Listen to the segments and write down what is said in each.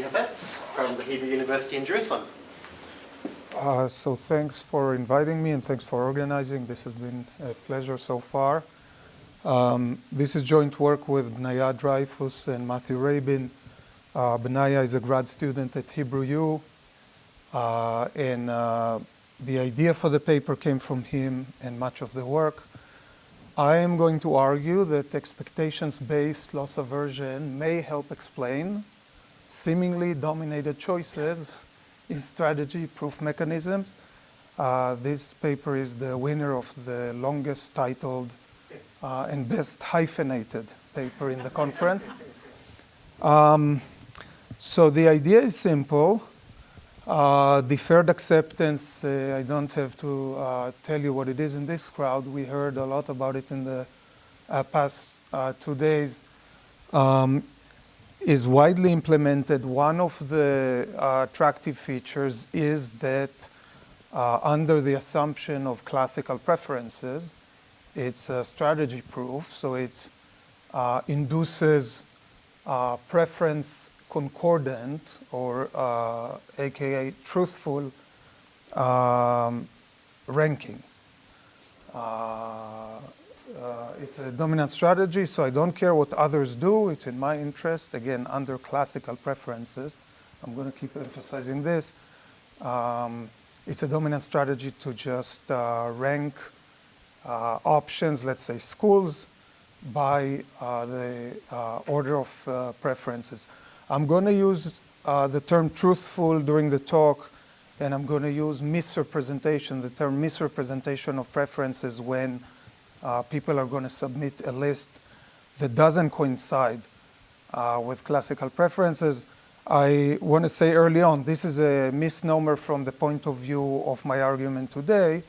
Heffetz from the Hebrew University in Jerusalem. So thanks for inviting me and thanks for organizing. This has been a pleasure so far. This is joint work with Benaya Dreyfus and Matthew Rabin. Benaya is a grad student at Hebrew U, and the idea for the paper came from him and much of the work. I am going to argue that expectations-based loss aversion may help explain seemingly dominated choices in strategy proof mechanisms. This paper is the winner of the longest titled and best hyphenated paper in the conference. So the idea is simple. Deferred acceptance, I don't have to tell you what it is in this crowd. We heard a lot about it in the past 2 days. Is widely implemented. One of the attractive features is that under the assumption of classical preferences, it's a strategy proof, so it induces preference concordant, or aka truthful ranking. It's a dominant strategy, so I don't care what others do. It's in my interest, again, under classical preferences. I'm going to keep emphasizing this. It's a dominant strategy to just rank options, let's say schools, by the order of preferences. I'm going to use the term truthful during the talk, and I'm going to use misrepresentation, the term misrepresentation of preferences when people are going to submit a list that doesn't coincide with classical preferences. I want to say early on, this is a misnomer from the point of view of my argument today,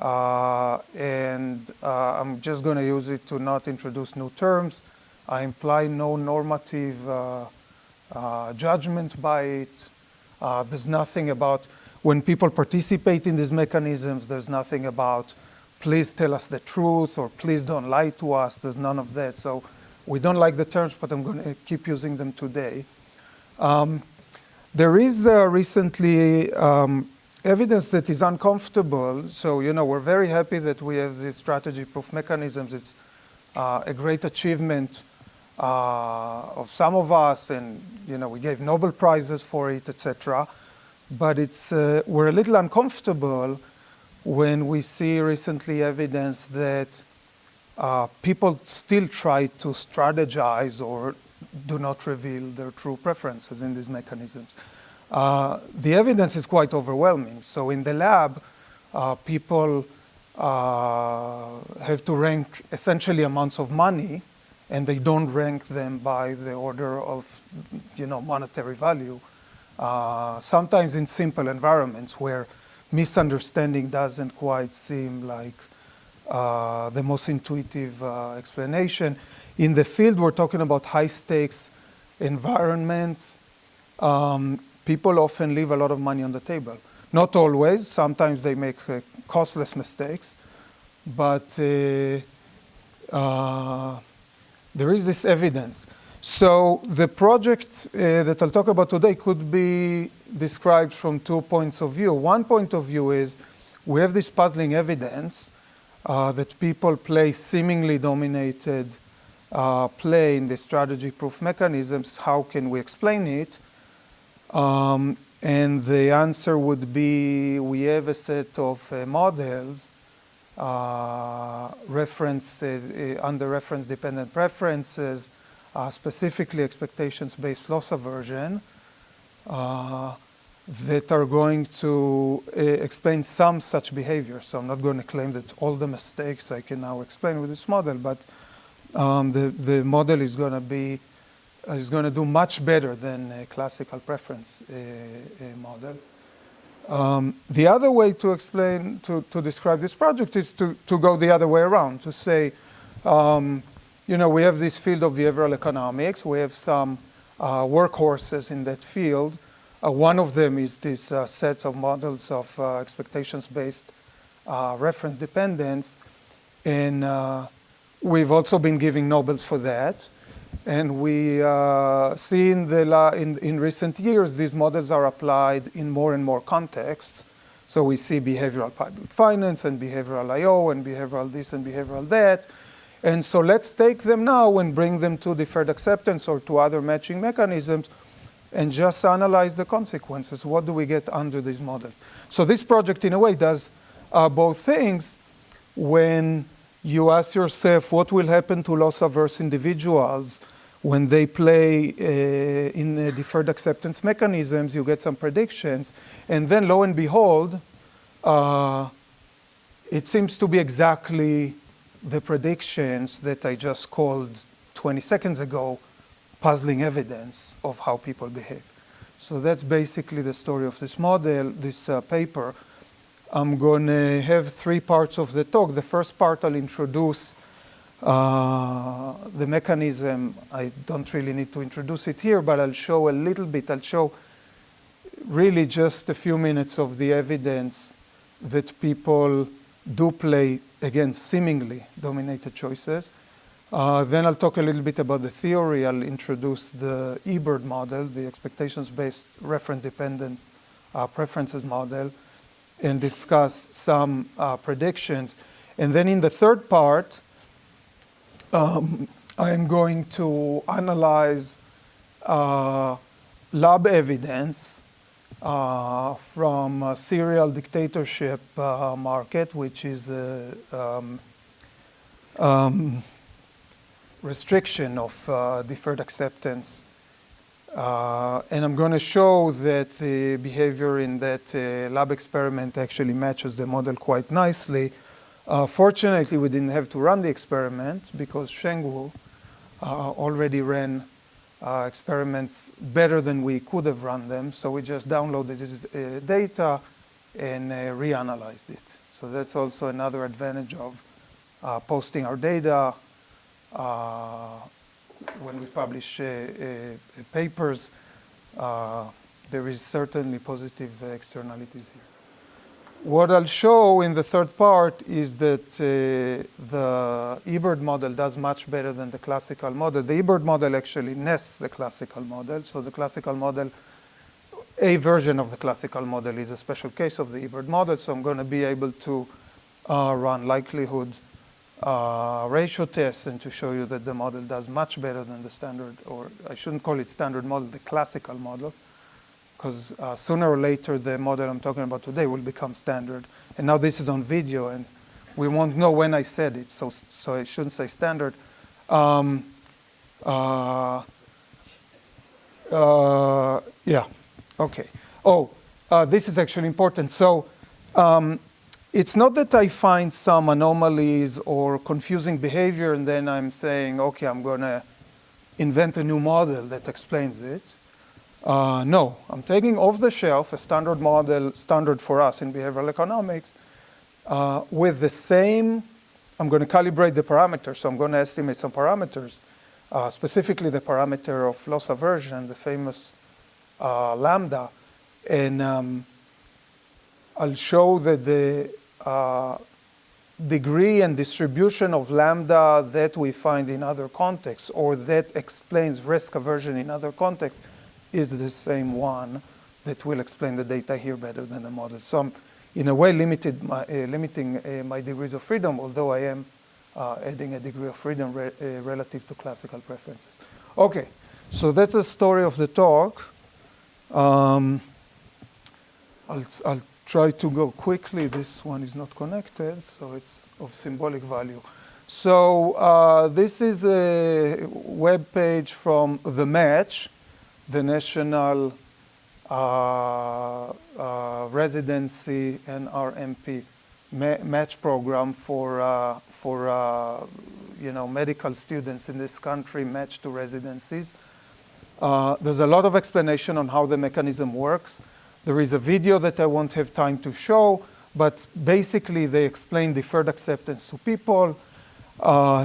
and I'm just going to use it to not introduce new terms. I imply no normative judgment by it. There's nothing about when people participate in these mechanisms, there's nothing about please tell us the truth or please don't lie to us. There's none of that. So we don't like the terms, but I'm going to keep using them today. There is recently evidence that is uncomfortable. So, we're very happy that we have these strategy proof mechanisms. It's a great achievement of some of us, and, we gave Nobel Prizes for it, etc. But we're a little uncomfortable when we see recently evidence that people still try to strategize or do not reveal their true preferences in these mechanisms. The evidence is quite overwhelming. So in the lab, people have to rank essentially amounts of money, and they don't rank them by the order of monetary value. Sometimes in simple environments where misunderstanding doesn't quite seem like the most intuitive explanation. In the field, we're talking about high-stakes environments. People often leave a lot of money on the table. Not always. Sometimes they make costless mistakes. But there is this evidence. So the project that I'll talk about today could be described from 2 points of view. One point of view is we have this puzzling evidence that people play seemingly dominated play in the strategy proof mechanisms. How can we explain it? And the answer would be we have a set of models under reference-dependent preferences, specifically expectations-based loss aversion, that are going to explain some such behavior. So I'm not going to claim that all the mistakes I can now explain with this model, but the model is going to do much better than a classical preference model. The other way to explain, to describe this project is to go the other way around, to say, we have this field of behavioral economics. We have some workhorses in that field. One of them is this set of models of expectations-based reference dependence. And we've also been giving Nobels for that. And we see in recent years, these models are applied in more and more contexts. So we see behavioral public finance and behavioral I/O and behavioral this and behavioral that. And so let's take them now and bring them to deferred acceptance or to other matching mechanisms and just analyze the consequences. What do we get under these models? So this project, in a way, does both things. When you ask yourself what will happen to loss-averse individuals when they play in deferred acceptance mechanisms, you get some predictions. And then, lo and behold, it seems to be exactly the predictions that I just called 20 seconds ago, puzzling evidence of how people behave. So that's basically the story of this model, this paper. I'm going to have 3 parts of the talk. The first part, I'll introduce the mechanism. I don't really need to introduce it here, but I'll show a little bit. I'll show really just a few minutes of the evidence that people do play against seemingly dominated choices. Then I'll talk a little bit about the theory. I'll introduce the eBird model, the expectations-based reference-dependent preferences model, and discuss some predictions. And then in the third part, I'm going to analyze lab evidence from serial dictatorship market, which is a restriction of deferred acceptance. And I'm going to show that the behavior in that lab experiment actually matches the model quite nicely. Fortunately, we didn't have to run the experiment because Shengwu already ran experiments better than we could have run them. So we just downloaded this data and reanalyzed it. So that's also another advantage of posting our data when we publish papers. There is certainly positive externalities here. What I'll show in the third part is that the eBird model does much better than the classical model. The eBird model actually nests the classical model. So the classical model, a version of the classical model is a special case of the eBird model. So I'm going to be able to run likelihood ratio tests and to show you that the model does much better than the standard, or I shouldn't call it standard model, the classical model, because sooner or later the model I'm talking about today will become standard. And now this is on video, and we won't know when I said it, so I shouldn't say standard. Yeah, okay. Oh, this is actually important. So it's not that I find some anomalies or confusing behavior and then I'm saying, okay, I'm going to invent a new model that explains it. No, I'm taking off the shelf a standard model, standard for us in behavioral economics, with the same, I'm going to calibrate the parameters, so I'm going to estimate some parameters, specifically the parameter of loss aversion, the famous lambda, and I'll show that the degree and distribution of lambda that we find in other contexts, or that explains risk aversion in other contexts, is the same one that will explain the data here better than the model. So I'm, in a way, limiting my degrees of freedom, although I am adding a degree of freedom relative to classical preferences. Okay, so that's the story of the talk. I'll try to go quickly. This one is not connected, so it's of symbolic value. So this is a web page from The Match, the National Residency and RMP match program for medical students in this country matched to residencies. There's a lot of explanation on how the mechanism works. There is a video that I won't have time to show, but basically they explain deferred acceptance to people.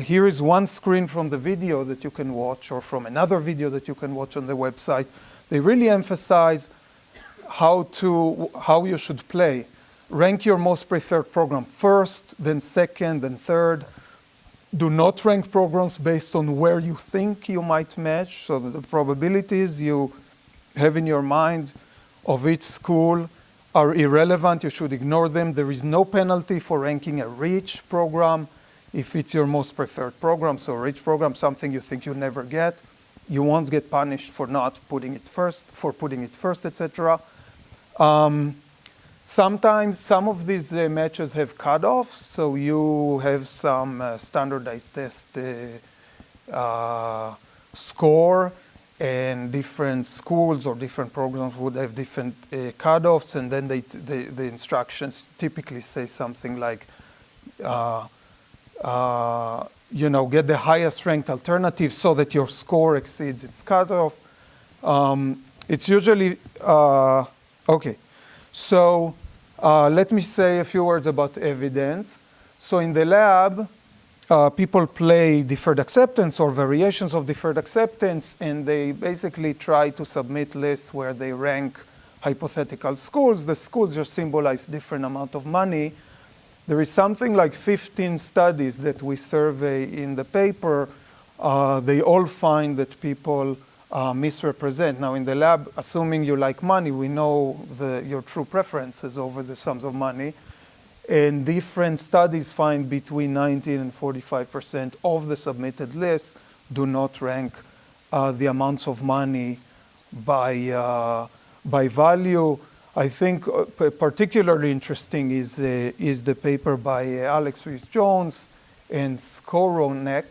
Here is one screen from the video that you can watch, or from another video that you can watch on the website. They really emphasize how you should play. Rank your most preferred program first, then second, then third. Do not rank programs based on where you think you might match. So the probabilities you have in your mind of each school are irrelevant. You should ignore them. There is no penalty for ranking a rich program if it's your most preferred program. So a rich program, something you think you'll never get. You won't get punished for not putting it first, etc. Sometimes some of these matches have cutoffs, so you have some standardized test score, and different schools or different programs would have different cutoffs, and then the instructions typically say something like, get the highest ranked alternative so that your score exceeds its cutoff. It's usually, okay. So let me say a few words about evidence. So in the lab, people play deferred acceptance or variations of deferred acceptance, and they basically try to submit lists where they rank hypothetical schools. The schools just symbolize different amount of money. There is something like 15 studies that we survey in the paper. They all find that people misrepresent. Now in the lab, assuming you like money, we know your true preferences over the sums of money. And different studies find between 19 and 45% of the submitted lists do not rank the amounts of money by value. I think particularly interesting is the paper by Alex Rees-Jones and Skoronek,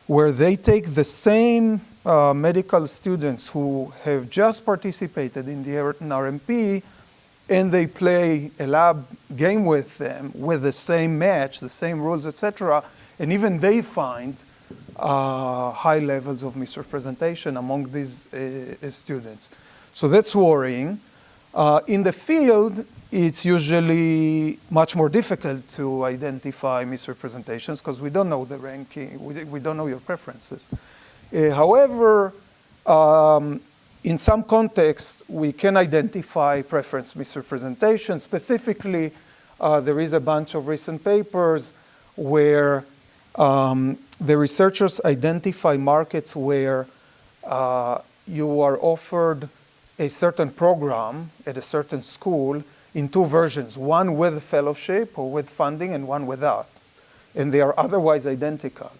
where they take the same medical students who have just participated in the RMP, and they play a lab game with them with the same match, the same rules, etc. And even they find high levels of misrepresentation among these students. So that's worrying. In the field, it's usually much more difficult to identify misrepresentations because we don't know the ranking, we don't know your preferences. However, in some contexts, we can identify preference misrepresentation. Specifically, there is a bunch of recent papers where the researchers identify markets where you are offered a certain program at a certain school in two versions, one with fellowship or with funding and one without. And they are otherwise identical.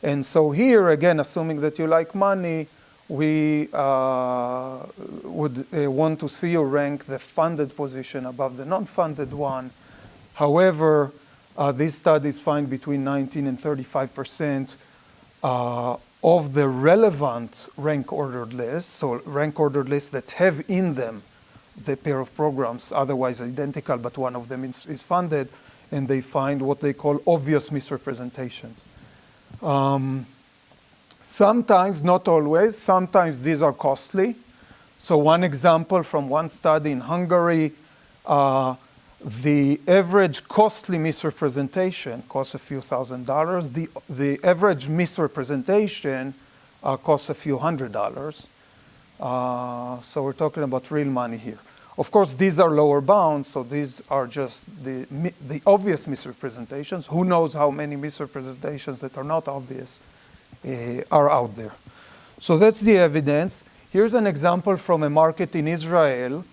And so here, again, assuming that you like money, we would want to see you rank the funded position above the non-funded one. However, these studies find between 19 and 35% of the relevant rank ordered lists, so rank ordered lists that have in them the pair of programs otherwise identical, but one of them is funded, and they find what they call obvious misrepresentations. Sometimes, not always, sometimes these are costly. So one example from one study in Hungary, the average costly misrepresentation costs a few $1,000s. The average misrepresentation costs a few $100s. So we're talking about real money here. Of course, these are lower bounds, so these are just the obvious misrepresentations. Who knows how many misrepresentations that are not obvious are out there. So that's the evidence. Here's an example from a market in Israel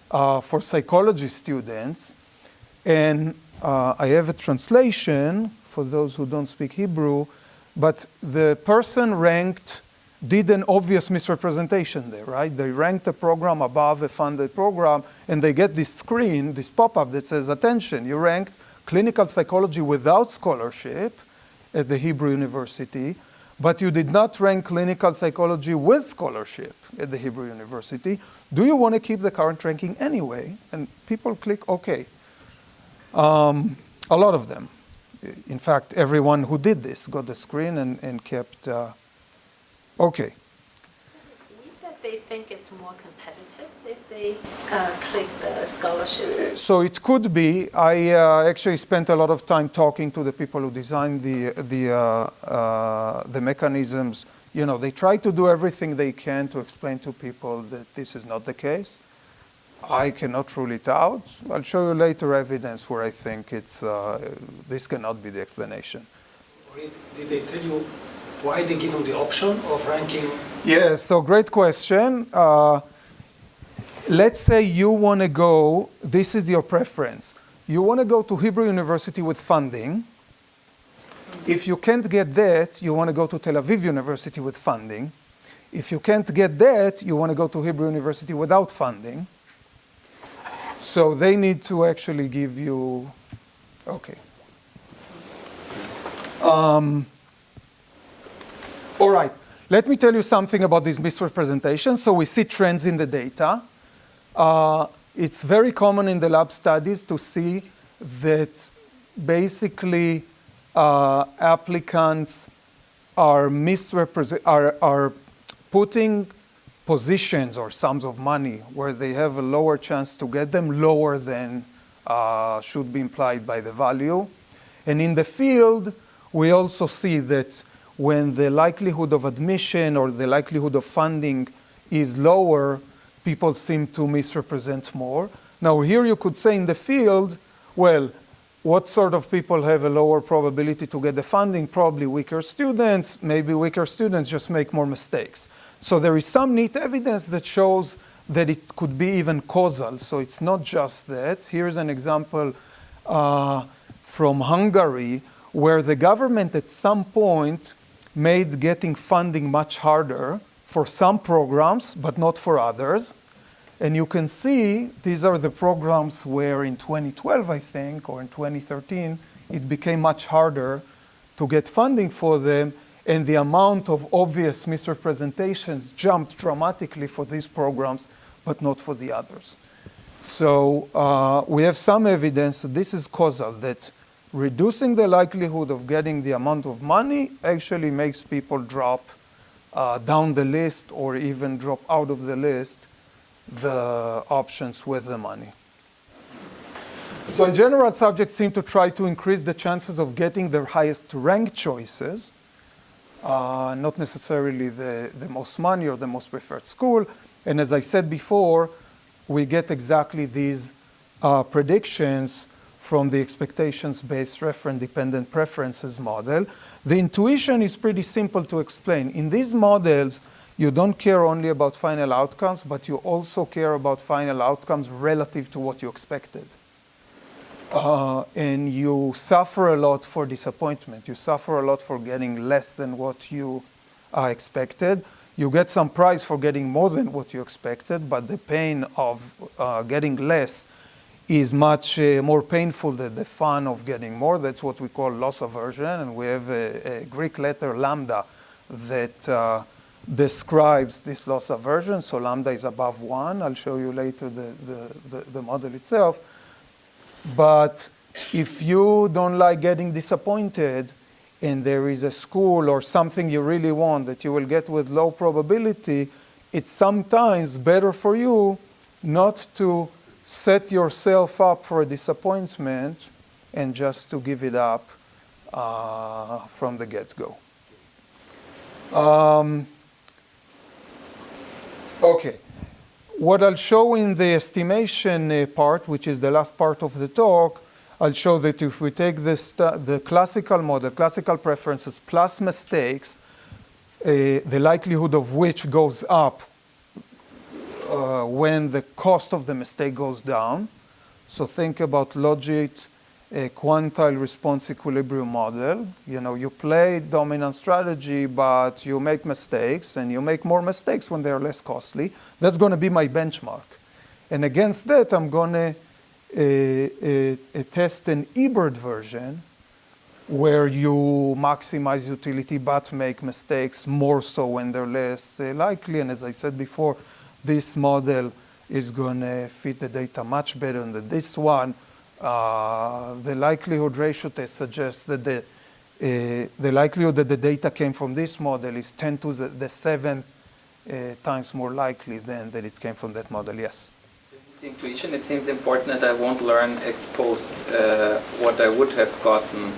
for psychology students. And I have a translation for those who don't speak Hebrew, but the person did an obvious misrepresentation there, right? They ranked a program above a funded program, and they get this screen, this pop-up that says, attention, you ranked clinical psychology without scholarship at the Hebrew University, but you did not rank clinical psychology with scholarship at the Hebrew University. Do you want to keep the current ranking anyway? And people click OK. A lot of them. In fact, everyone who did this got the screen and kept OK. They think it's more competitive if they click the scholarship? So it could be. I actually spent a lot of time talking to the people who designed the mechanisms. You know, they try to do everything they can to explain to people that this is not the case. I cannot rule it out. I'll show you later evidence where I think it's this cannot be the explanation. Did they tell you why they give them the option of ranking? Yeah, so great question. Let's say you want to go, this is your preference. You want to go to Hebrew University with funding. If you can't get that, you want to go to Tel Aviv University with funding. If you can't get that, you want to go to Hebrew University without funding. So they need to actually give you, okay. All right, let me tell you something about these misrepresentations. So we see trends in the data. It's very common in the lab studies to see that basically applicants are putting positions or sums of money where they have a lower chance to get them, lower than should be implied by the value. And in the field, we also see that when the likelihood of admission or the likelihood of funding is lower, people seem to misrepresent more. Now here you could say in the field, well, what sort of people have a lower probability to get the funding? Probably weaker students. Maybe weaker students just make more mistakes. So there is some neat evidence that shows that it could be even causal. So it's not just that. Here's an example from Hungary, where the government at some point made getting funding much harder for some programs, but not for others. And you can see these are the programs where in 2012, I think, or in 2013, it became much harder to get funding for them. And the amount of obvious misrepresentations jumped dramatically for these programs, but not for the others. So we have some evidence that this is causal, that reducing the likelihood of getting the amount of money actually makes people drop down the list or even drop out of the list the options with the money. So in general, subjects seem to try to increase the chances of getting their highest ranked choices, not necessarily the most money or the most preferred school. And as I said before, we get exactly these predictions from the expectations-based reference-dependent preferences model. The intuition is pretty simple to explain. In these models, you don't care only about final outcomes, but you also care about final outcomes relative to what you expected. And you suffer a lot for disappointment. You suffer a lot for getting less than what you expected. You get some prize for getting more than what you expected, but the pain of getting less is much more painful than the fun of getting more. That's what we call loss aversion. And we have a Greek letter, lambda, that describes this loss aversion. So lambda is above 1. I'll show you later the model itself. But if you don't like getting disappointed and there is a school or something you really want that you will get with low probability, it's sometimes better for you not to set yourself up for a disappointment and just to give it up from the get-go. Okay, what I'll show in the estimation part, which is the last part of the talk, I'll show that if we take this, the classical model, classical preferences plus mistakes, the likelihood of which goes up when the cost of the mistake goes down. So think about logit quantile response equilibrium model. You know, you play dominant strategy, but you make mistakes, and you make more mistakes when they're less costly. That's going to be my benchmark. And against that, I'm going to test an Ebert version where you maximize utility but make mistakes more so when they're less likely. And as I said before, this model is going to fit the data much better than this one. The likelihood ratio test suggests that the likelihood that the data came from this model is 10 to the 7th times more likely than that it came from that model. Yes? This intuition, it seems important that I won't learn ex post what I would have gotten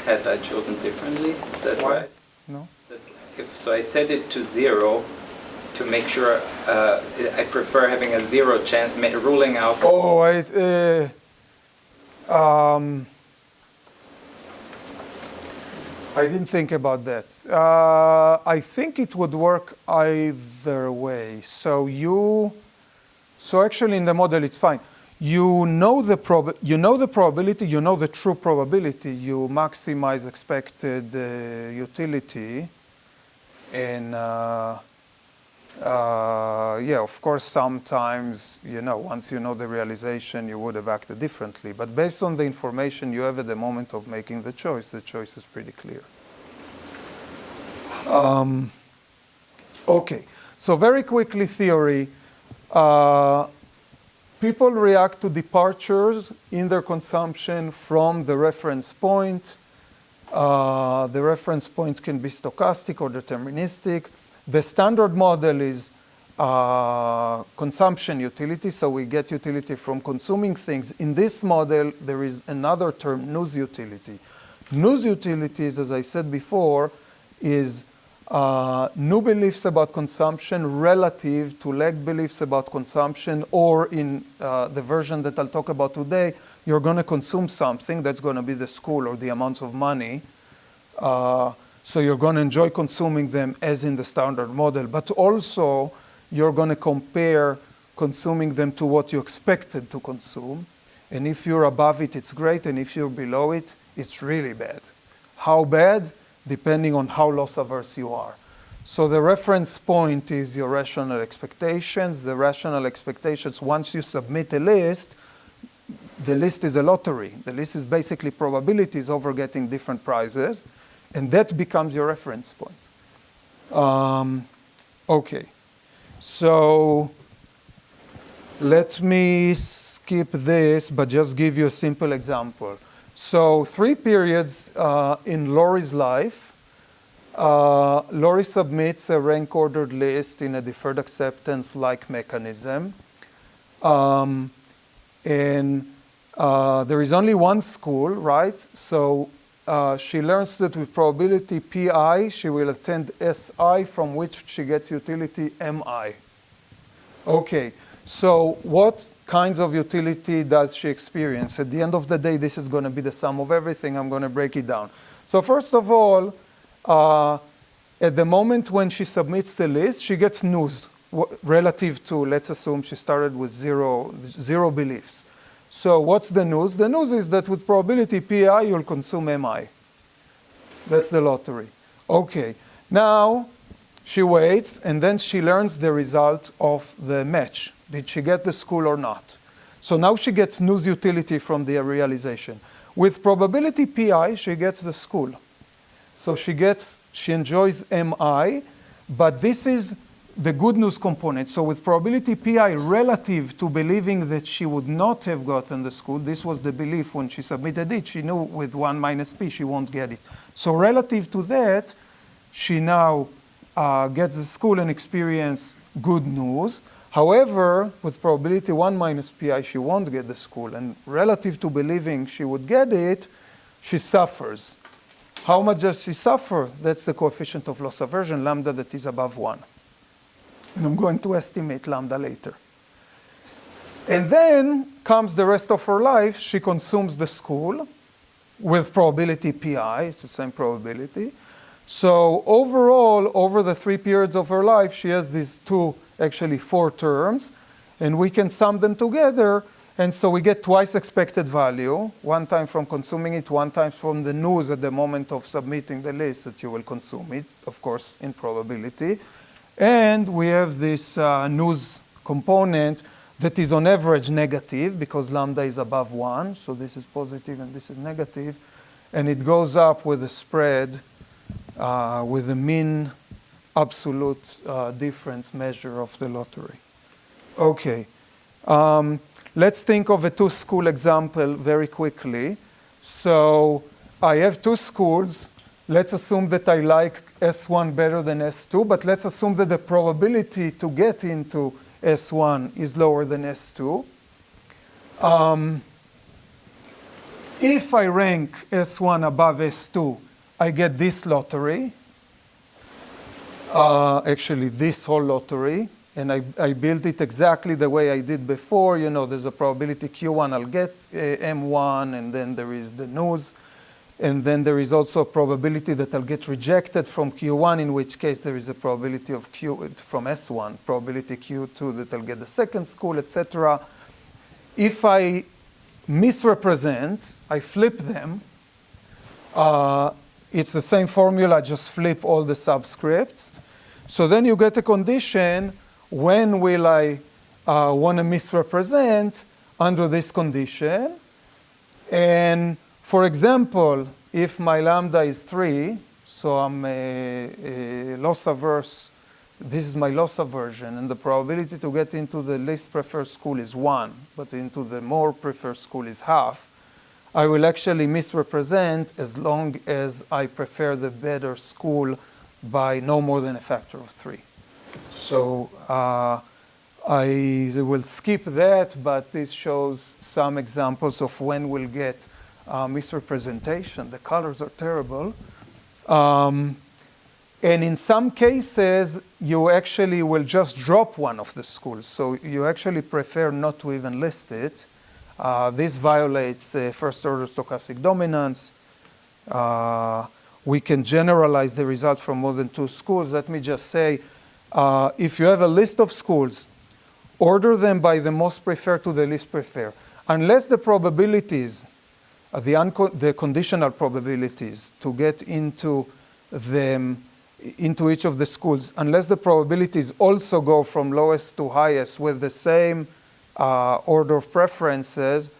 had I chosen differently. Is that right? No. So I set it to 0 to make sure I prefer having a 0 chance, ruling out. Oh, I didn't think about that. I think it would work either way. So actually in the model it's fine. You know the probability, you know the true probability. You maximize expected utility, and yeah, of course, sometimes, once you know the realization, you would have acted differently. But based on the information you have at the moment of making the choice is pretty clear. Okay, so very quickly, theory. People react to departures in their consumption from the reference point. The reference point can be stochastic or deterministic. The standard model is consumption utility, so we get utility from consuming things. In this model, there is another term, news utility. News utilities, as I said before, is new beliefs about consumption relative to lagged beliefs about consumption, or in the version that I'll talk about today, you're going to consume something that's going to be the school or the amounts of money. So you're going to enjoy consuming them as in the standard model, but also you're going to compare consuming them to what you expected to consume. And if you're above it, it's great. And if you're below it, it's really bad. How bad? Depending on how loss averse you are. So the reference point is your rational expectations. The rational expectations, once you submit a list, the list is a lottery. The list is basically probabilities over getting different prizes. And that becomes your reference point. Okay, so let me skip this, but just give you a simple example. So 3 periods in Lori's life. Lori submits a rank-ordered list in a deferred acceptance-like mechanism. And there is only one school, right? So she learns that with probability Pi, she will attend Si, from which she gets utility Mi. Okay, so what kinds of utility does she experience? At the end of the day, this is going to be the sum of everything. I'm going to break it down. So first of all, at the moment when she submits the list, she gets news relative to, let's assume she started with zero beliefs. So what's the news? The news is that with probability Pi, you'll consume Mi. That's the lottery. Okay, now she waits, and then she learns the result of the match. Did she get the school or not? So now she gets news utility from the realization. With probability Pi, she gets the school. So she enjoys Mi, but this is the good news component. So with probability Pi relative to believing that she would not have gotten the school, this was the belief when she submitted it. She knew with 1 minus P she won't get it. So relative to that, she now gets the school and experience good news. However, with probability 1 minus Pi, she won't get the school. And relative to believing she would get it, she suffers. How much does she suffer? That's the coefficient of loss aversion, lambda, that is above 1. And I'm going to estimate lambda later. And then comes the rest of her life. She consumes the school with probability Pi. It's the same probability. So overall, over the 3 periods of her life, she has these 4 terms. And we can sum them together. And so we get twice expected value, 1 time from consuming it, 1 time from the news at the moment of submitting the list that you will consume it, of course, in probability. And we have this news component that is on average negative because lambda is above 1. So this is positive and this is negative. And it goes up with a spread with a mean absolute difference measure of the lottery. Okay. Let's think of a 2-school example very quickly. So I have 2 schools. Let's assume that I like S1 better than S2, but let's assume that the probability to get into S1 is lower than S2. If I rank S1 above S2, I get this lottery, actually this whole lottery, and I built it exactly the way I did before. There's a probability Q1, I'll get M1, and then there is the news. And then there is also a probability that I'll get rejected from Q1, in which case there is a probability of Q from S1, probability Q2 that I'll get the second school, etc. If I misrepresent, I flip them. It's the same formula, just flip all the subscripts. So then you get a condition, when will I want to misrepresent under this condition? And for example, if my lambda is 3, so I'm loss averse, this is my loss aversion, and the probability to get into the least preferred school is 1, but into the more preferred school is half, I will actually misrepresent as long as I prefer the better school by no more than a factor of 3. So I will skip that, but this shows some examples of when we'll get misrepresentation. The colors are terrible. And in some cases, you actually will just drop one of the schools. So you actually prefer not to even list it. This violates first-order stochastic dominance. We can generalize the result from more than 2 schools. Let me just say, if you have a list of schools, order them by the most preferred to the least preferred. Unless the probabilities, the conditional probabilities to get into each of the schools, unless the probabilities also go from lowest to highest with the same order of preferences,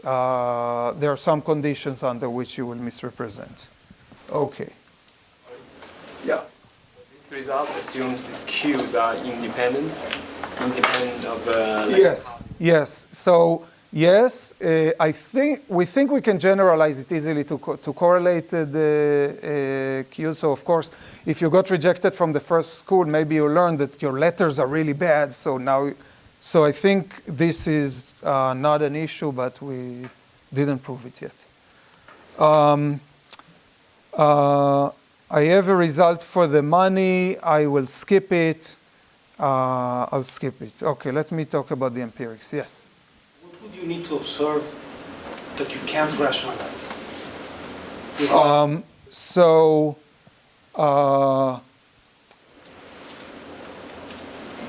there are some conditions under which you will misrepresent. Okay. Yeah. This result assumes these Qs are independent of Yes. So yes, we think we can generalize it easily to correlated Qs. So of course, if you got rejected from the first school, maybe you learned that your letters are really bad. So I think this is not an issue, but we didn't prove it yet. I have a result for the money. I will skip it. I'll skip it. Okay, let me talk about the empirics. Yes? What would you need to observe that you can't rationalize?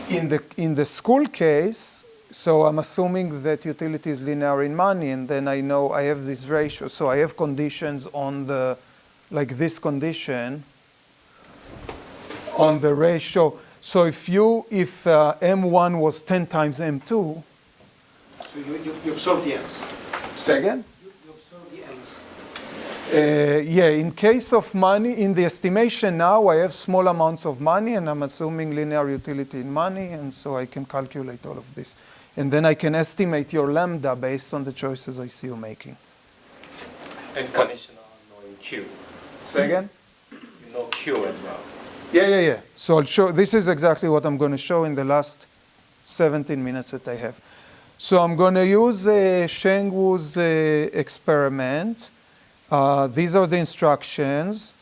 In the school case, so I'm assuming that utility is linear in money, and then I know I have this ratio. So I have conditions on the, like this condition on the ratio. So if M1 was 10 times M2. So you observe the M's. Say again? You observe the M's. Yeah, in case of money, in the estimation now, I have small amounts of money, and I'm assuming linear utility in money, and so I can calculate all of this. And then I can estimate your lambda based on the choices I see you making. and conditional knowing Q. Say again? You know Q as well. Yeah. So I'll show, this is exactly what I'm going to show in the last 17 minutes that I have. So I'm going to use Sheng Wu's experiment. These are the instructions,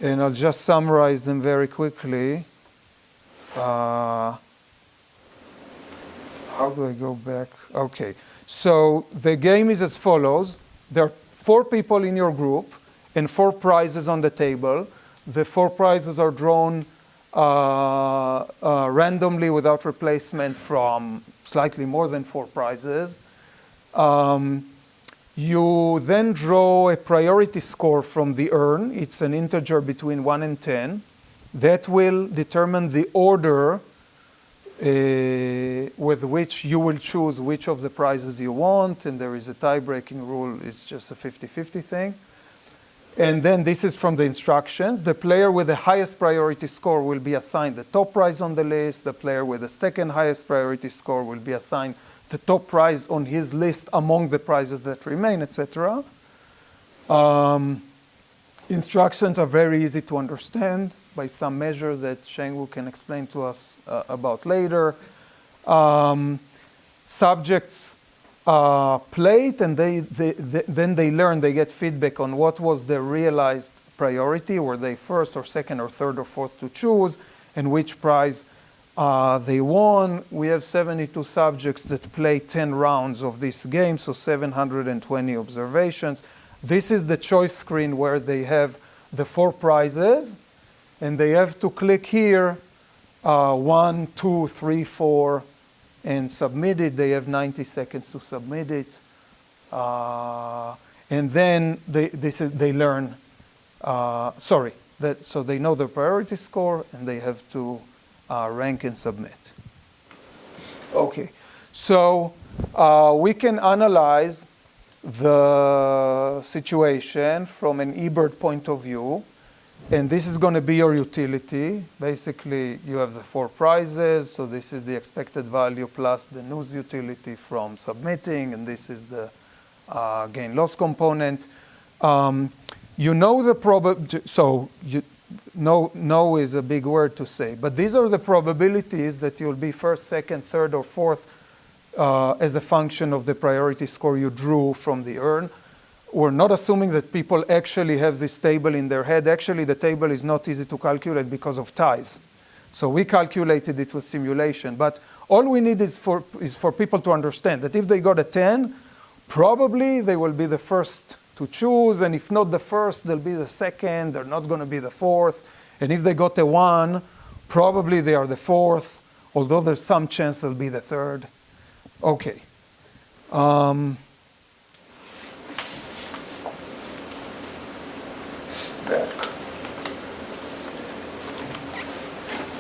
and I'll just summarize them very quickly. How do I go back? Okay. So the game is as follows. There are 4 people in your group and 4 prizes on the table. The 4 prizes are drawn randomly without replacement from slightly more than 4 prizes. You then draw a priority score from the urn. It's an integer between 1 and 10. That will determine the order with which you will choose which of the prizes you want, and there is a tie-breaking rule. It's just a 50-50 thing. And then this is from the instructions. The player with the highest priority score will be assigned the top prize on the list. The player with the second highest priority score will be assigned the top prize on his list among the prizes that remain, etc. Instructions are very easy to understand by some measure that Sheng Wu can explain to us about later. Subjects play it, and then they learn, they get feedback on what was their realized priority. Were they first or second or third or fourth to choose, and which prize they won. We have 72 subjects that play 10 rounds of this game, so 720 observations. This is the choice screen where they have the 4 prizes, and they have to click here 1, 2, 3, 4, and submit it. They have 90 seconds to submit it. And then they learn, so they know their priority score, and they have to rank and submit. Okay, so we can analyze the situation from an eBird point of view. And this is going to be your utility. Basically, you have the 4 prizes. So this is the expected value plus the news utility from submitting. And this is the gain-loss component. You know the probability. So know is a big word to say. But these are the probabilities that you'll be first, second, third, or fourth as a function of the priority score you drew from the urn. We're not assuming that people actually have this table in their head. Actually, the table is not easy to calculate because of ties. So we calculated it with simulation. But all we need is for people to understand that if they got a 10, probably they will be the first to choose. And if not the first, they'll be the second. They're not going to be the fourth. And if they got a 1, probably they are the fourth, although there's some chance they'll be the third. Okay. Back.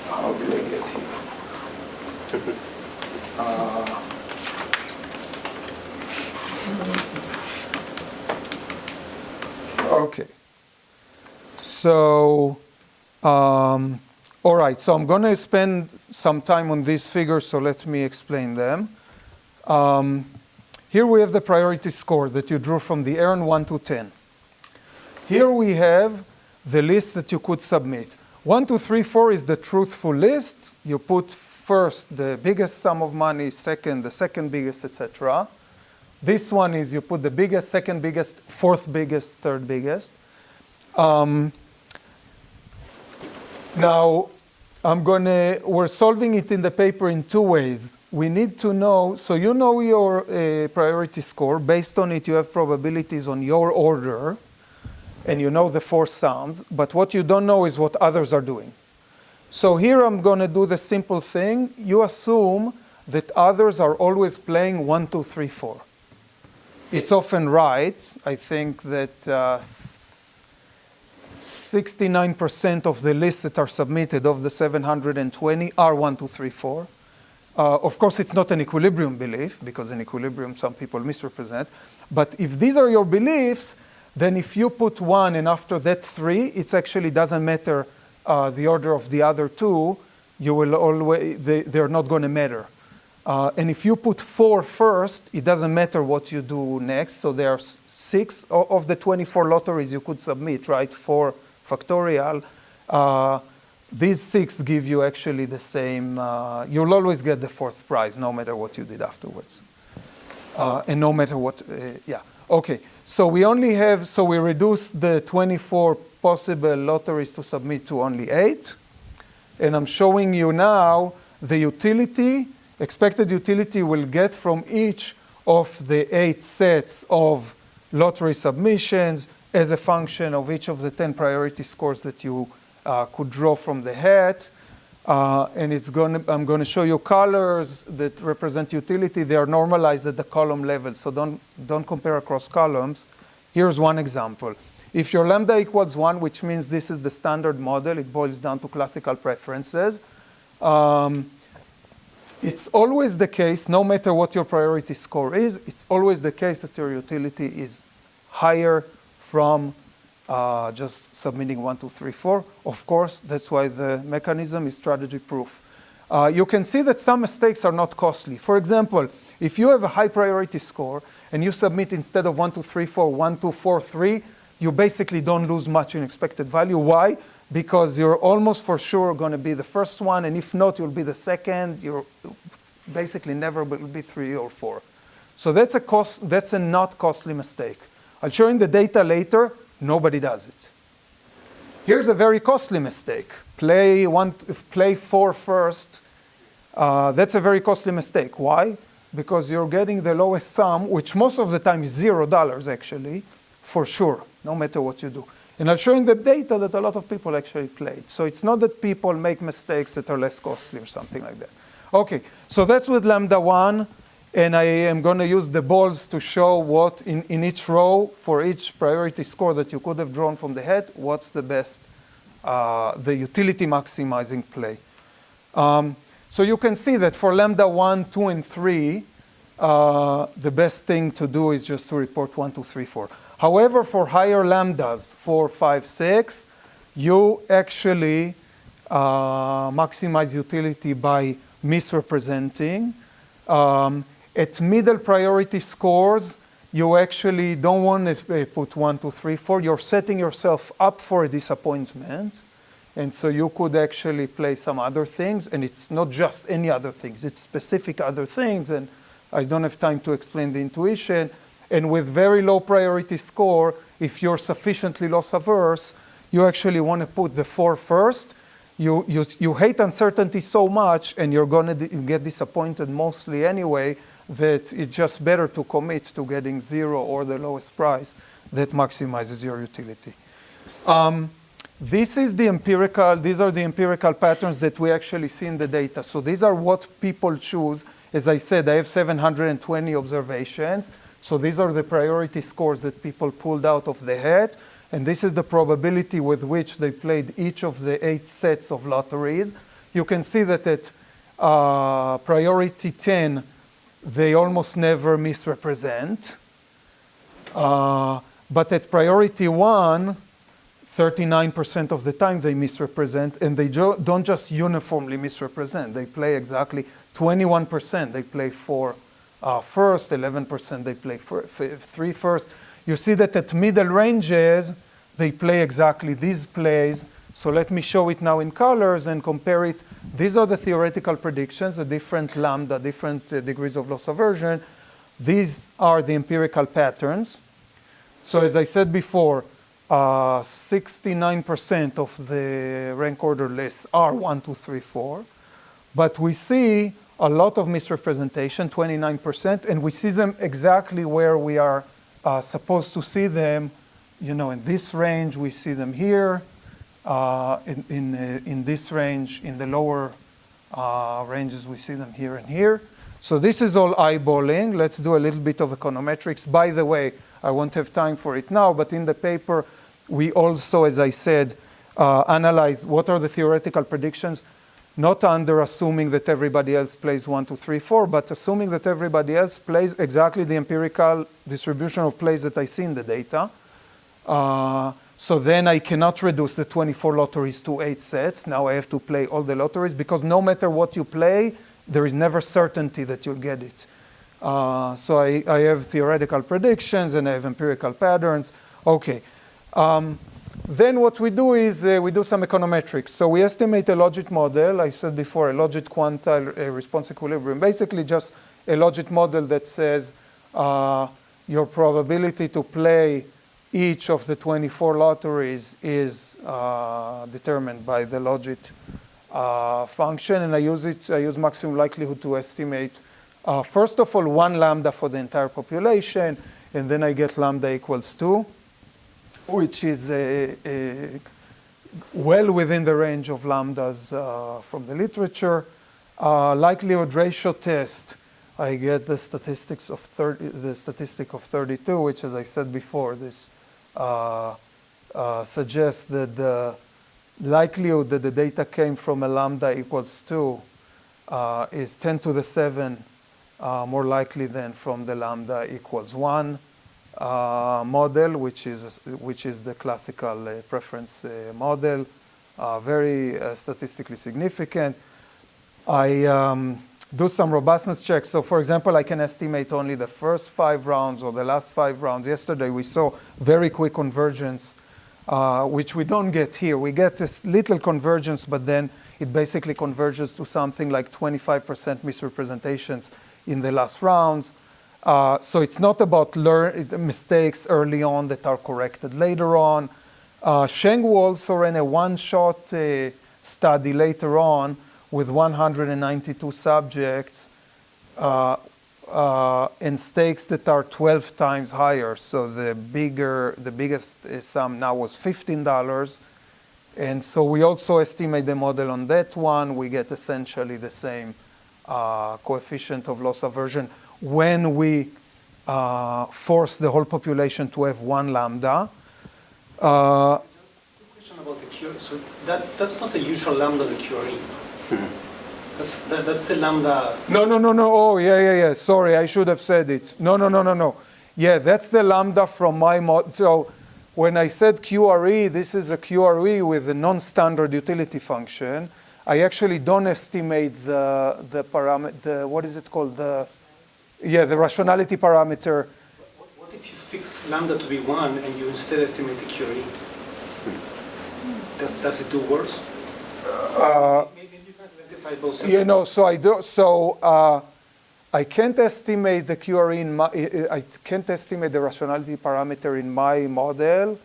How did I get here? Okay. So, all right. So I'm going to spend some time on these figures, so let me explain them. Here we have the priority score that you drew from the urn 1 to 10. Here we have the list that you could submit. 1, 2, 3, 4 is the truthful list. You put first the biggest sum of money, second the second biggest, etc. This one is you put the biggest, second biggest, fourth biggest, third biggest. Now, we're solving it in the paper in 2 ways. We need to know, so you know your priority score. Based on it, you have probabilities on your order. And you know the 4 sums, but what you don't know is what others are doing. So here I'm going to do the simple thing. You assume that others are always playing 1, 2, 3, 4. It's often right. I think that 69% of the lists that are submitted of the 720 are 1, 2, 3, 4. Of course, it's not an equilibrium belief, because in equilibrium some people misrepresent. But if these are your beliefs, then if you put 1 and after that 3, it actually doesn't matter the order of the other 2. You will always, they're not going to matter. And if you put 4 first, it doesn't matter what you do next. So there are 6 of the 24 lotteries you could submit, right? 4 factorial. These 6 give you actually the same. You'll always get the 4th prize, no matter what you did afterwards. And no matter what, yeah. Okay, so we reduce the 24 possible lotteries to submit to only 8. And I'm showing you now the utility, expected utility we'll get from each of the 8 sets of lottery submissions as a function of each of the 10 priority scores that you could draw from the hat. And I'm going to show you colors that represent utility. They are normalized at the column level, so don't compare across columns. Here's one example. If your lambda equals 1, which means this is the standard model, it boils down to classical preferences. It's always the case, no matter what your priority score is, it's always the case that your utility is higher from just submitting 1, 2, 3, 4. Of course, that's why the mechanism is strategy proof. You can see that some mistakes are not costly. For example, if you have a high priority score and you submit instead of 1, 2, 3, 4, 1, 2, 4, 3, you basically don't lose much in expected value. Why? Because you're almost for sure going to be the first one, and if not, you'll be the second. You're basically never will be 3 or 4. So that's a not costly mistake. I'll show you the data later. Nobody does it. Here's a very costly mistake. Play 4 first. That's a very costly mistake. Why? Because you're getting the lowest sum, which most of the time is $0 actually, for sure, no matter what you do. And I'll show in the data that a lot of people actually played. So it's not that people make mistakes that are less costly or something like that. Okay, so that's with lambda 1. And I am going to use the balls to show what in each row for each priority score that you could have drawn from the head, what's the best, the utility maximizing play. So you can see that for lambda 1, 2, and 3, the best thing to do is just to report 1, 2, 3, 4. However, for higher lambdas, 4, 5, 6, you actually maximize utility by misrepresenting. At middle priority scores, you actually don't want to put 1, 2, 3, 4. You're setting yourself up for a disappointment. And so you could actually play some other things. And it's not just any other things. It's specific other things. And I don't have time to explain the intuition. And with very low priority score, if you're sufficiently loss averse, you actually want to put the 4 first. You hate uncertainty so much, and you're going to get disappointed mostly anyway, that it's just better to commit to getting 0 or the lowest price that maximizes your utility. These are the empirical patterns that we actually see in the data. So these are what people choose. As I said, I have 720 observations. So these are the priority scores that people pulled out of the hat. And this is the probability with which they played each of the 8 sets of lotteries. You can see that at priority 10, they almost never misrepresent. But at priority 1, 39% of the time they misrepresent, and they don't just uniformly misrepresent. They play exactly 21%. They play 4 first, 11% they play 3 first. You see that at middle ranges, they play exactly these plays. So let me show it now in colors and compare it. These are the theoretical predictions, the different lambda, different degrees of loss aversion. These are the empirical patterns. So as I said before, 69% of the rank order lists are 1, 2, 3, 4. But we see a lot of misrepresentation, 29%, and we see them exactly where we are supposed to see them. You know, in this range, we see them here. In this range, in the lower ranges, we see them here and here. So this is all eyeballing. Let's do a little bit of econometrics. By the way, I won't have time for it now, but in the paper, we also, as I said, analyze what are the theoretical predictions, not under assuming that everybody else plays 1, 2, 3, 4, but assuming that everybody else plays exactly the empirical distribution of plays that I see in the data. So then I cannot reduce the 24 lotteries to 8 sets. Now I have to play all the lotteries, because no matter what you play, there is never certainty that you'll get it. So I have theoretical predictions and I have empirical patterns. Okay. Then what we do is we do some econometrics. So we estimate a logit model. I said before, a logit quantile response equilibrium. Basically just a logit model that says your probability to play each of the 24 lotteries is determined by the logit function. And I use maximum likelihood to estimate, first of all, 1 lambda for the entire population. And then I get lambda equals 2. Which is well within the range of lambdas from the literature. Likelihood ratio test, I get the statistic of 32, which, as I said before, this suggests that the likelihood that the data came from a lambda equals 2 is 10 to the 7 more likely than from the lambda equals 1. Model, which is the classical preference model, very statistically significant. I do some robustness checks. So for example, I can estimate only the first 5 rounds or the last 5 rounds. Yesterday we saw very quick convergence, which we don't get here. We get this little convergence, but then it basically converges to something like 25% misrepresentations in the last rounds. So it's not about mistakes early on that are corrected later on. Sheng also ran a one-shot study later on with 192 subjects and stakes that are 12 times higher. So the biggest sum now was $15. And so we also estimate the model on that one. We get essentially the same coefficient of loss aversion when we force the whole population to have one lambda. Question about the QRE. So that's not the usual lambda, the QRE. That's the lambda. No. Oh, yeah. Sorry, I should have said it. No. Yeah, that's the lambda from my model. So when I said QRE, this is a QRE with a non-standard utility function. I actually don't estimate the parameter, what is it called? The rationality parameter. What if you fix lambda to be 1 and you instead estimate the QRE? Does it do worse? Maybe you can identify both. You know, so I do. So I can't estimate the QRE in my. I can't estimate the rationality parameter in my model.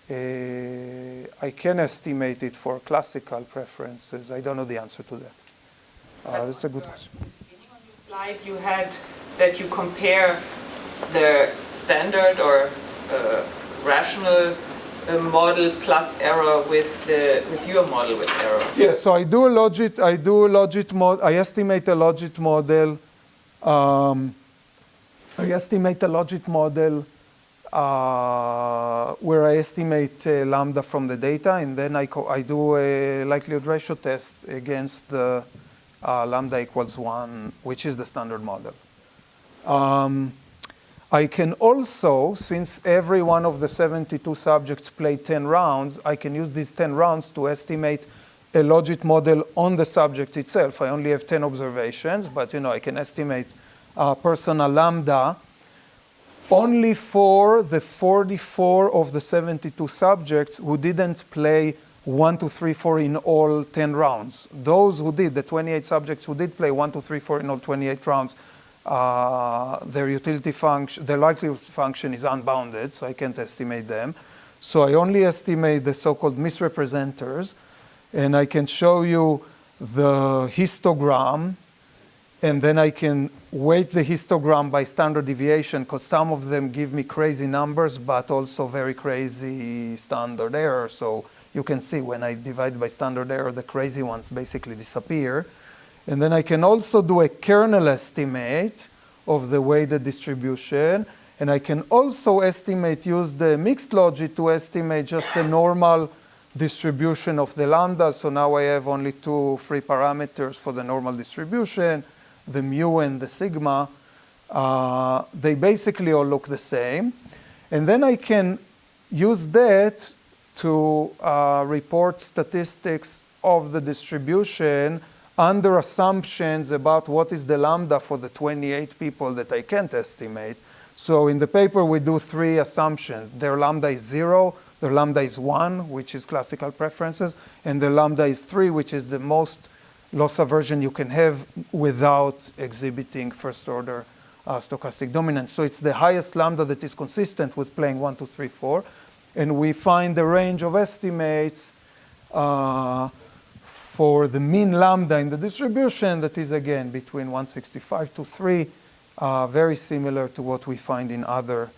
I can estimate it for classical preferences. I don't know the answer to that. That's a good question. On your slide, you had that you compare the standard or rational model plus error with your model with error. Yeah, so I estimate a logit model. I estimate a logit model where I estimate lambda from the data, and then I do a likelihood ratio test against the lambda equals 1, which is the standard model. I can also, since every one of the 72 subjects played 10 rounds, I can use these 10 rounds to estimate a logit model on the subject itself. I only have 10 observations, but I can estimate personal lambda only for the 44 of the 72 subjects who didn't play 1, 2, 3, 4 in all 10 rounds. Those who did, the 28 subjects who did play 1, 2, 3, 4 in all 28 rounds, their utility function, their likelihood function is unbounded, so I can't estimate them. So I only estimate the so-called misrepresenters, and I can show you the histogram, and then I can weight the histogram by standard deviation, because some of them give me crazy numbers, but also very crazy standard error. So you can see when I divide by standard error, the crazy ones basically disappear. And then I can also do a kernel estimate of the weighted distribution. And I can also use the mixed logit to estimate just the normal distribution of the lambda. So now I have only 2 free parameters for the normal distribution, the mu and the sigma. They basically all look the same. And then I can use that to report statistics of the distribution under assumptions about what is the lambda for the 28 people that I can't estimate. So in the paper, we do 3 assumptions. Their lambda is 0, their lambda is 1, which is classical preferences, and the lambda is 3, which is the most loss aversion you can have without exhibiting first-order stochastic dominance. So it's the highest lambda that is consistent with playing 1, 2, 3, 4. And we find the range of estimates for the mean lambda in the distribution that is, again, between 165 to 3, very similar to what we find in other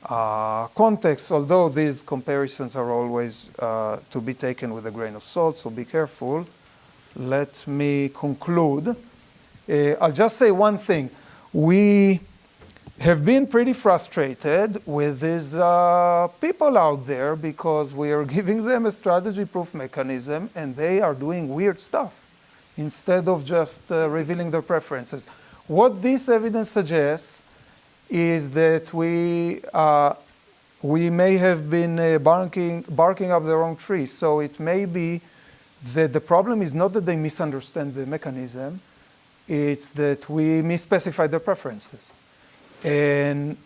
contexts, although these comparisons are always to be taken with a grain of salt, so be careful. Let me conclude. I'll just say one thing. We have been pretty frustrated with these people out there because we are giving them a strategy proof mechanism and they are doing weird stuff instead of just revealing their preferences. What this evidence suggests is that we may have been barking up the wrong tree. So it may be that the problem is not that they misunderstand the mechanism, it's that we misspecify their preferences. And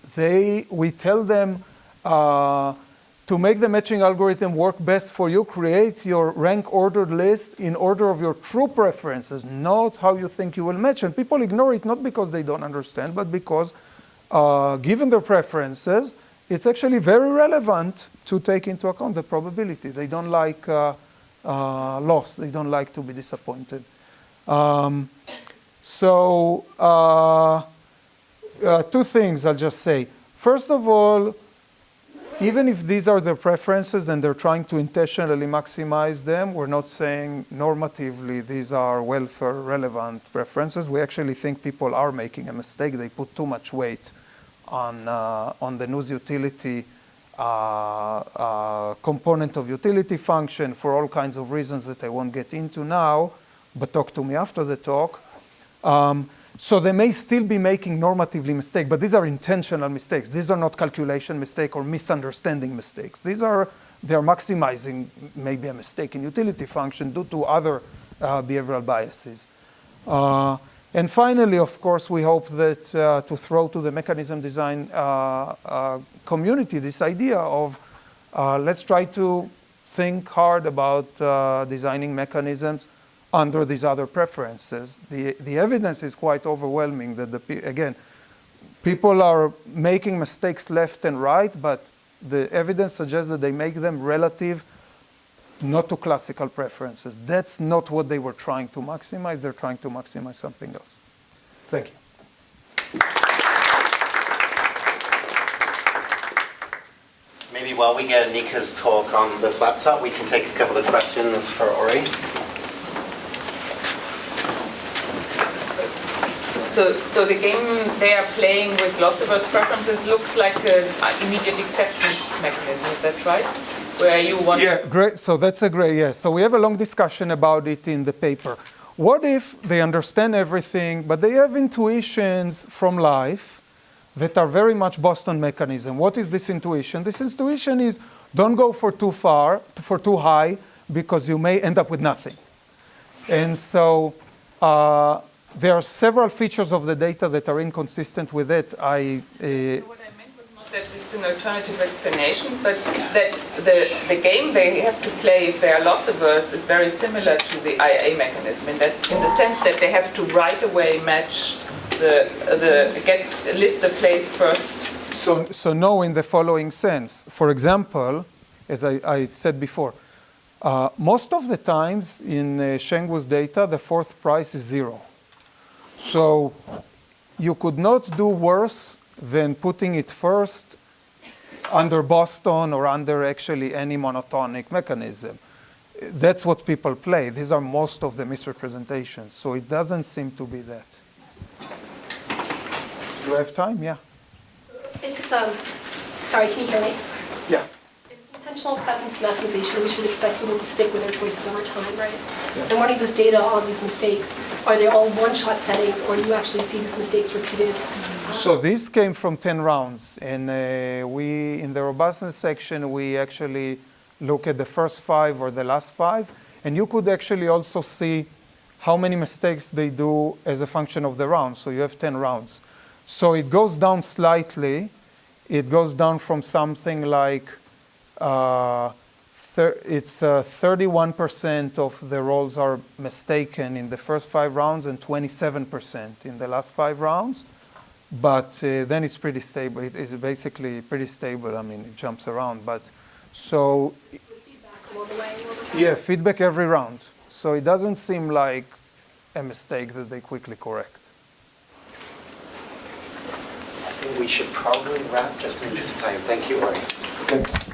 we tell them to make the matching algorithm work best for you, create your rank ordered list in order of your true preferences, not how you think you will match. And people ignore it not because they don't understand, but because given their preferences, it's actually very relevant to take into account the probability. They don't like loss. They don't like to be disappointed. two things I'll just say. First of all, even if these are their preferences and they're trying to intentionally maximize them, we're not saying normatively these are welfare relevant preferences. We actually think people are making a mistake. They put too much weight on the news utility component of utility function for all kinds of reasons that I won't get into now, but talk to me after the talk. So they may still be making normatively mistakes, but these are intentional mistakes. These are not calculation mistakes or misunderstanding mistakes. They're maximizing maybe a mistake in utility function due to other behavioral biases. And finally, of course, we hope that to throw to the mechanism design community this idea of let's try to think hard about designing mechanisms under these other preferences. The evidence is quite overwhelming that, again, people are making mistakes left and right, but the evidence suggests that they make them relative not to classical preferences. That's not what they were trying to maximize. They're trying to maximize something else. Thank you. Maybe while we get Nika's talk on this laptop, we can take a couple of questions for Ori. So the game they are playing with loss-averse preferences looks like an immediate acceptance mechanism. Is that right? Where you want? Yeah, great. So that's a great, yeah. So we have a long discussion about it in the paper. What if they understand everything, but they have intuitions from life that are very much Boston mechanism? What is this intuition? This intuition is don't go for too far, for too high, because you may end up with nothing. And so there are several features of the data that are inconsistent with it. What I meant was not that it's an alternative explanation, but that the game they have to play if they are loss averse is very similar to the IA mechanism in the sense that they have to right away match list the place first. So no, in the following sense. For example, as I said before, most of the times in Shengwu's data, the fourth price is 0. So you could not do worse than putting it first under Boston or under actually any monotonic mechanism. That's what people play. These are most of the misrepresentations. So it doesn't seem to be that. Do I have time? Yeah. If it's, sorry, can you hear me? Yeah. If it's intentional preference maximization, we should expect people to stick with their choices over time, right? Yeah. So I'm wondering this data on these mistakes, are they all one-shot settings, or do you actually see these mistakes repeated? So this came from 10 rounds. And we, in the robustness section, we actually look at the first 5 or the last 5. And you could actually also see how many mistakes they do as a function of the round. So you have 10 rounds. So it goes down slightly. It goes down from something like it's 31% of the rolls are mistaken in the first 5 rounds and 27% in the last 5 rounds. But then it's pretty stable. It is basically pretty stable. I mean, it jumps around. But so, feedback all the way over time? Yeah, feedback every round. So it doesn't seem like a mistake that they quickly correct. I think we should probably wrap just in the interest of time. Thank you, Ori. Thanks.